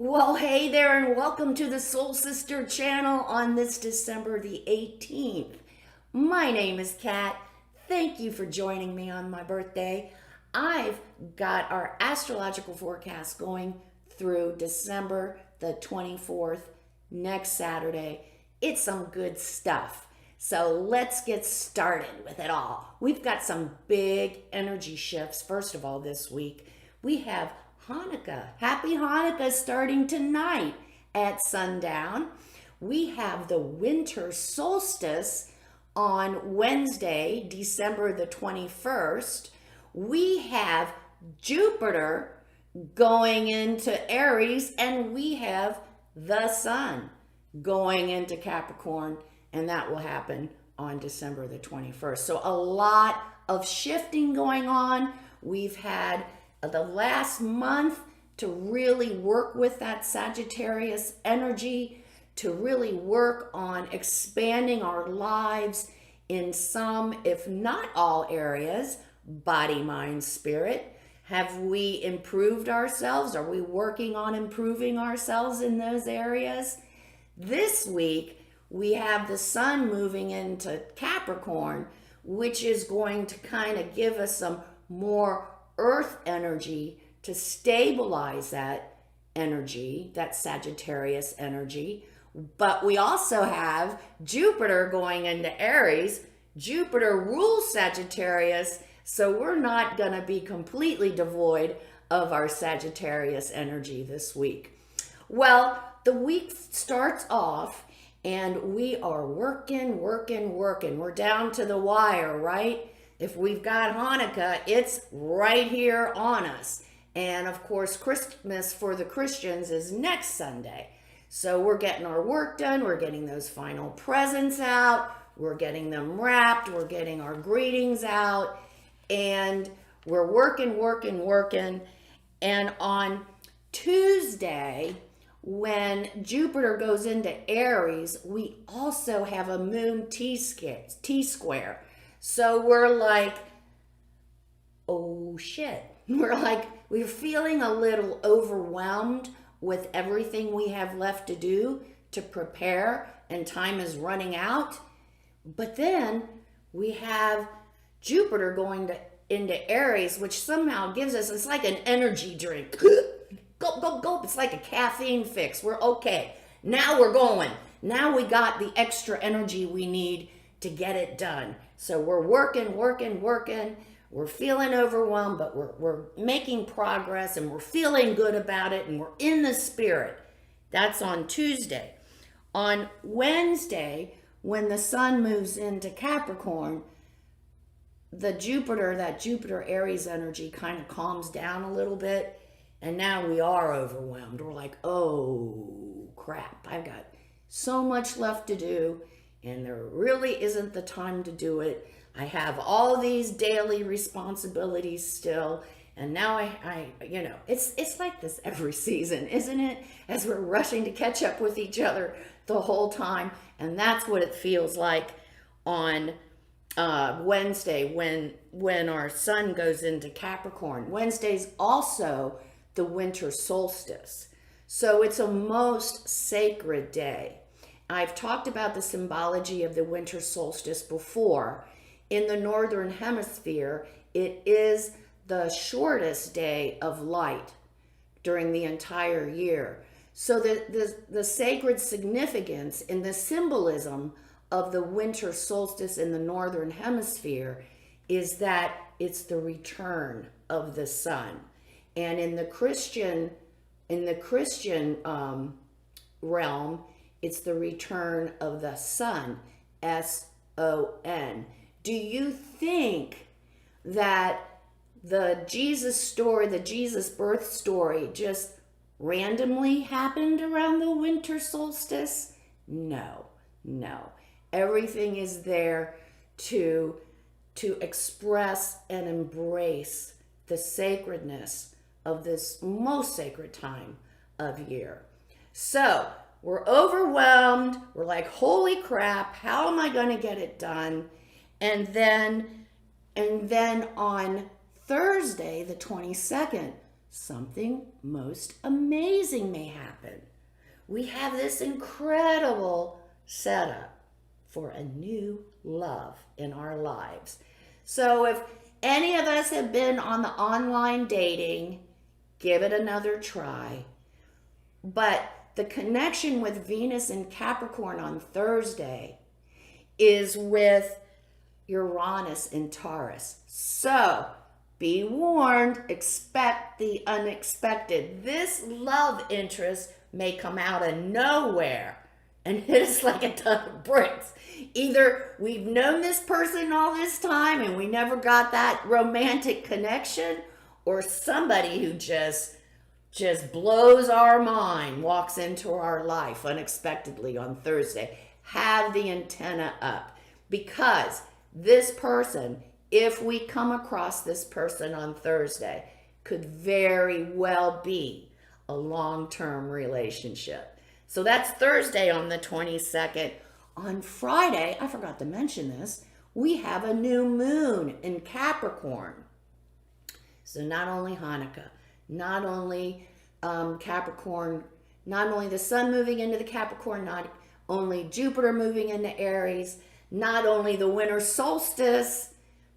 Well, hey there, and welcome to the Soul Sister channel on this December the 18th. My name is Kat. Thank you for joining me on my birthday. I've got our astrological forecast going through December the 24th, next Saturday. It's some good stuff. So let's get started with it all. We've got some big energy shifts. First of all, this week, we have Hanukkah. Happy Hanukkah starting tonight at sundown. We have the winter solstice on Wednesday, December the 21st. We have Jupiter going into Aries, and we have the sun going into Capricorn, and that will happen on December the 21st. So a lot of shifting going on. We've had the last month to really work with that Sagittarius energy, to really work on expanding our lives in some, if not all areas, body, mind, spirit. Have we improved ourselves? Are we working on improving ourselves in those areas? This week, we have the sun moving into Capricorn, which is going to kind of give us some more earth energy to stabilize that energy, that Sagittarius energy. But we also have Jupiter going into Aries. Jupiter rules Sagittarius, so we're not going to be completely devoid of our Sagittarius energy this week. Well, the week starts off and we are working. We're down to the wire, right? If we've got Hanukkah, it's right here on us. And of course, Christmas for the Christians is next Sunday. So we're getting our work done. We're getting those final presents out. We're getting them wrapped. We're getting our greetings out. And we're working. And on Tuesday, when Jupiter goes into Aries, we also have a moon T-square. So we're like, oh shit. We're feeling a little overwhelmed with everything we have left to do to prepare, and time is running out. But then we have Jupiter going into Aries, which somehow gives us, it's like an energy drink. Go. It's like a caffeine fix. We're okay. Now we're going. Now we got the extra energy we need to get it done. So we're working. We're feeling overwhelmed, but we're making progress, and we're feeling good about it, and we're in the spirit. That's on Tuesday. On Wednesday, when the sun moves into Capricorn, that Jupiter Aries energy kind of calms down a little bit, and now we are overwhelmed. We're like, oh crap, I've got so much left to do, and there really isn't the time to do it. I have all these daily responsibilities still, and now it's like this every season, isn't it? As we're rushing to catch up with each other the whole time, and that's what it feels like on Wednesday when our sun goes into Capricorn. Wednesday's also the winter solstice, so it's a most sacred day. I've talked about the symbology of the winter solstice before. In the northern hemisphere, it is the shortest day of light during the entire year. So the sacred significance in the symbolism of the winter solstice in the northern hemisphere is that it's the return of the sun. And in the Christian realm, it's the return of the sun, S-O-N. Do you think that the Jesus story, the Jesus birth story, just randomly happened around the winter solstice? No. Everything is there to express and embrace the sacredness of this most sacred time of year. So we're overwhelmed. We're like, holy crap, how am I going to get it done? And then on Thursday, the 22nd, something most amazing may happen. We have this incredible setup for a new love in our lives. So if any of us have been on the online dating, give it another try. But the connection with Venus and Capricorn on Thursday is with Uranus in Taurus. So be warned, expect the unexpected. This love interest may come out of nowhere and hit us like a ton of bricks. Either we've known this person all this time and we never got that romantic connection, or somebody who just blows our mind walks into our life unexpectedly on Thursday. Have the antenna up, because this person, if we come across this person on Thursday, could very well be a long-term relationship. So that's Thursday on the 22nd. On Friday, I forgot to mention this, we have a new moon in Capricorn. So not only Hanukkah, not only Capricorn, not only the sun moving into the Capricorn, not only Jupiter moving into Aries, not only the winter solstice,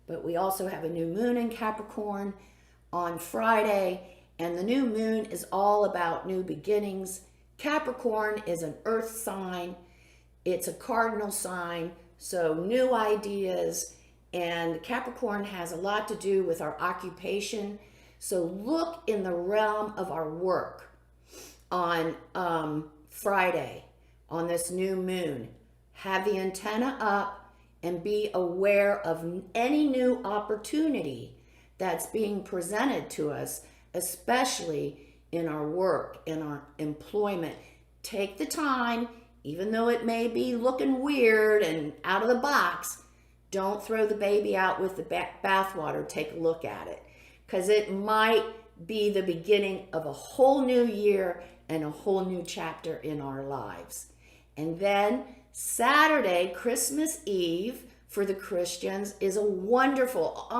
but we also have a new moon in Capricorn on Friday. And the new moon is all about new beginnings. Capricorn is an earth sign. It's a cardinal sign, so new ideas. And Capricorn has a lot to do with our occupation. So look in the realm of our work on Friday, on this new moon. Have the antenna up and be aware of any new opportunity that's being presented to us, especially in our work, in our employment. Take the time, even though it may be looking weird and out of the box, don't throw the baby out with the bathwater. Take a look at it, because it might be the beginning of a whole new year and a whole new chapter in our lives. And then Saturday, Christmas Eve for the Christians, is a wonderful,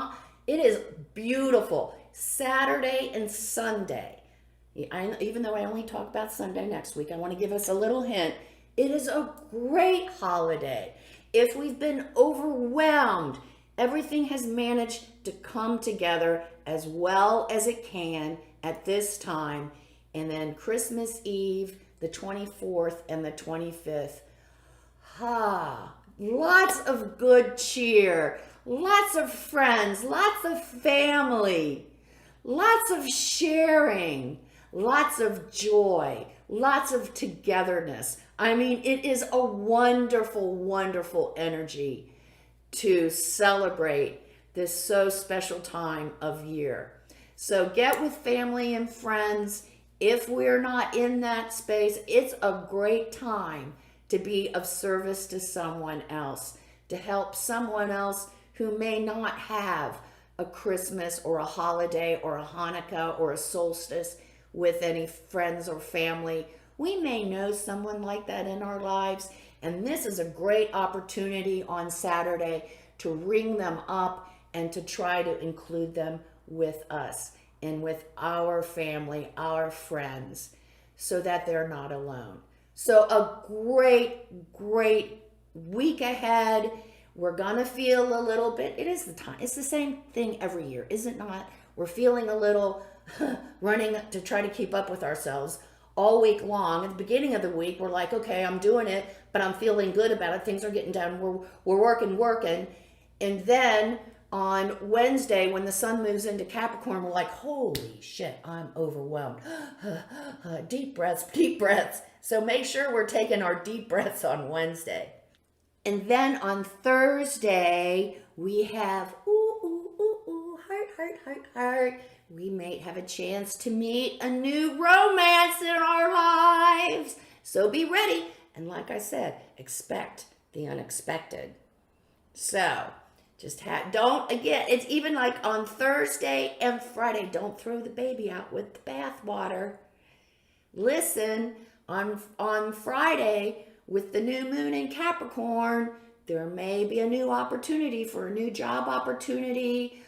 it is beautiful. Saturday and Sunday. Even though I only talk about Sunday next week, I want to give us a little hint. It is a great holiday. If we've been overwhelmed, everything has managed to come together as well as it can at this time. And then Christmas Eve, the 24th and the 25th. Lots of good cheer, lots of friends, lots of family, lots of sharing, lots of joy, lots of togetherness. I mean, it is a wonderful, wonderful energy to celebrate this so special time of year. So get with family and friends. If we're not in that space, it's a great time to be of service to someone else, to help someone else who may not have a Christmas or a holiday or a Hanukkah or a solstice with any friends or family. We may know someone like that in our lives, and this is a great opportunity on Saturday to ring them up and to try to include them with us and with our family, our friends, so that they're not alone. So a great, great week ahead. We're going to feel a little bit, it is the time, it's the same thing every year, is it not? We're feeling a little running to try to keep up with ourselves all week long. At the beginning of the week, we're like, okay, I'm doing it, but I'm feeling good about it. Things are getting done. We're working. And then on Wednesday, when the sun moves into Capricorn, we're like, holy shit, I'm overwhelmed. Deep breaths. So make sure we're taking our deep breaths on Wednesday. And then on Thursday, we have, heart. We may have a chance to meet a new romance in our lives. So be ready. And like I said, expect the unexpected. So just again, it's even like on Thursday and Friday, don't throw the baby out with the bathwater. Listen, on Friday, with the new moon in Capricorn, there may be a new opportunity for a new job opportunity,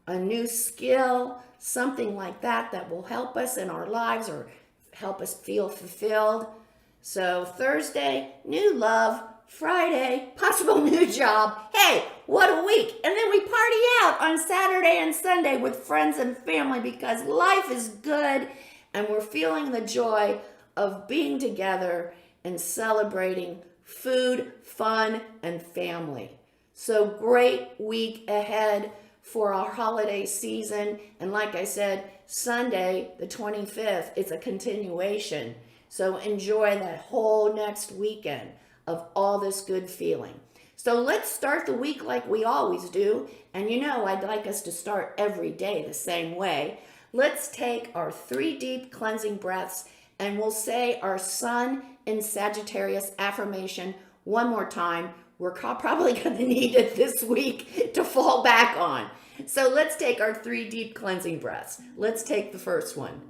a new skill, something like that that will help us in our lives or help us feel fulfilled. So Thursday, new love. Friday, possible new job. Hey, what a week. And then we party out on Saturday and Sunday with friends and family because life is good and we're feeling the joy of being together and celebrating food, fun, and family. So great week ahead for our holiday season. And like I said, Sunday, the 25th, it's a continuation. So enjoy that whole next weekend of all this good feeling. So let's start the week like we always do. And you know, I'd like us to start every day the same way. Let's take our 3 deep cleansing breaths and we'll say our Sun in Sagittarius affirmation one more time. We're probably going to need it this week to fall back on. So let's take our 3 deep cleansing breaths. Let's take the first one.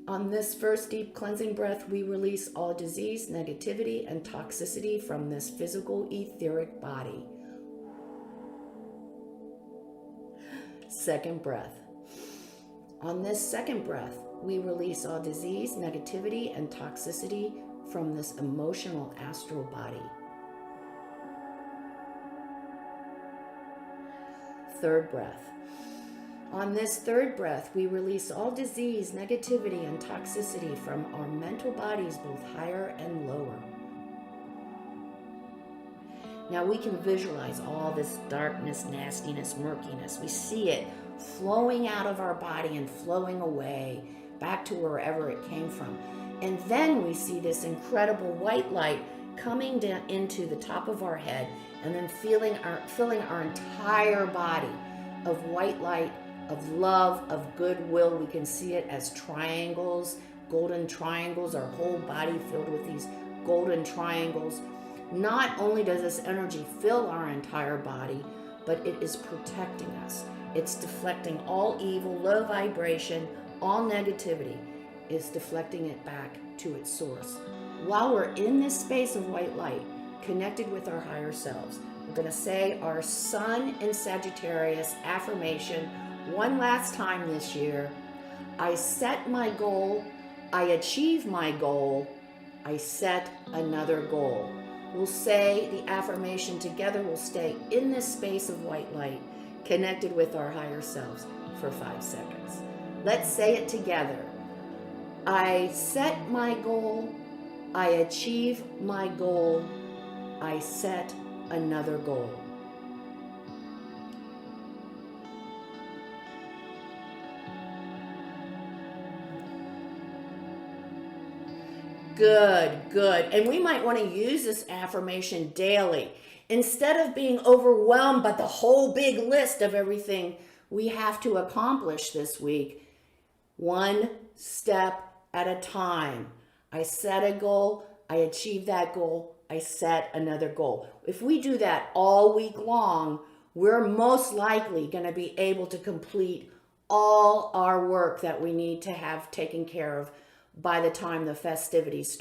On this first deep cleansing breath, we release all disease, negativity, and toxicity from this physical etheric body. Second breath. On this second breath, we release all disease, negativity, and toxicity from this emotional astral body. Third breath. On this third breath, we release all disease, negativity, and toxicity from our mental bodies, both higher and lower. Now we can visualize all this darkness, nastiness, murkiness. We see it flowing out of our body and flowing away back to wherever it came from. And then we see this incredible white light coming down into the top of our head and then filling our entire body of white light, of love, of goodwill. We can see it as triangles, golden triangles, our whole body filled with these golden triangles. Not only does this energy fill our entire body, but it is protecting us. It's deflecting all evil, low vibration, all negativity. It's deflecting it back to its source. While we're in this space of white light, connected with our higher selves, we're going to say our Sun in Sagittarius affirmation one last time this year. I set my goal, I achieve my goal, I set another goal. We'll say the affirmation together. We'll stay in this space of white light, connected with our higher selves for 5 seconds. Let's say it together. I set my goal, I achieve my goal, I set another goal. Good. And we might want to use this affirmation daily. Instead of being overwhelmed by the whole big list of everything we have to accomplish this week, one step at a time. I set a goal, I achieve that goal, I set another goal. If we do that all week long, we're most likely going to be able to complete all our work that we need to have taken care of by the time the festivities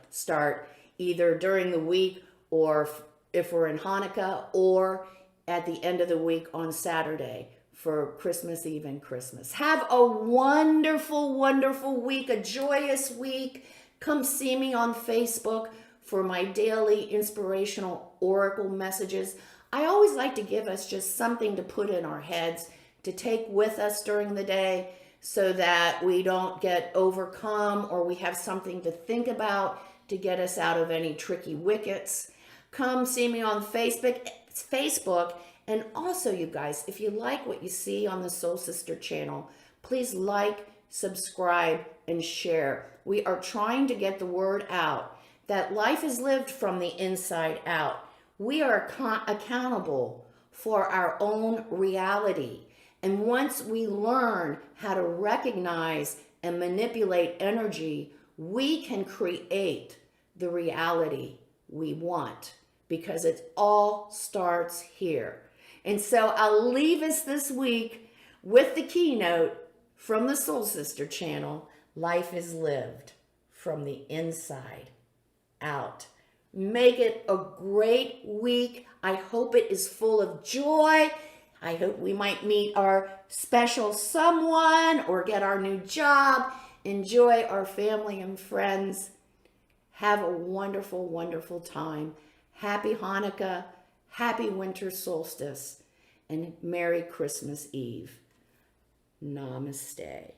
start, either during the week or if we're in Hanukkah, or at the end of the week on Saturday for Christmas Eve and Christmas. Have a wonderful, wonderful week, a joyous week. Come see me on Facebook for my daily inspirational oracle messages. I always like to give us just something to put in our heads, to take with us during the day, so that we don't get overcome or we have something to think about to get us out of any tricky wickets. Come see me on Facebook. And also, you guys, if you like what you see on the Soul Sister channel, please like, subscribe, and share. We are trying to get the word out that life is lived from the inside out. We are accountable for our own reality. And once we learn how to recognize and manipulate energy, we can create the reality we want, because it all starts here. And so I'll leave us this week with the keynote from the Soul Sister channel: life is lived from the inside out. Make it a great week. I hope it is full of joy. I hope we might meet our special someone or get our new job, enjoy our family and friends. Have a wonderful, wonderful time. Happy Hanukkah, happy winter solstice, and Merry Christmas Eve. Namaste.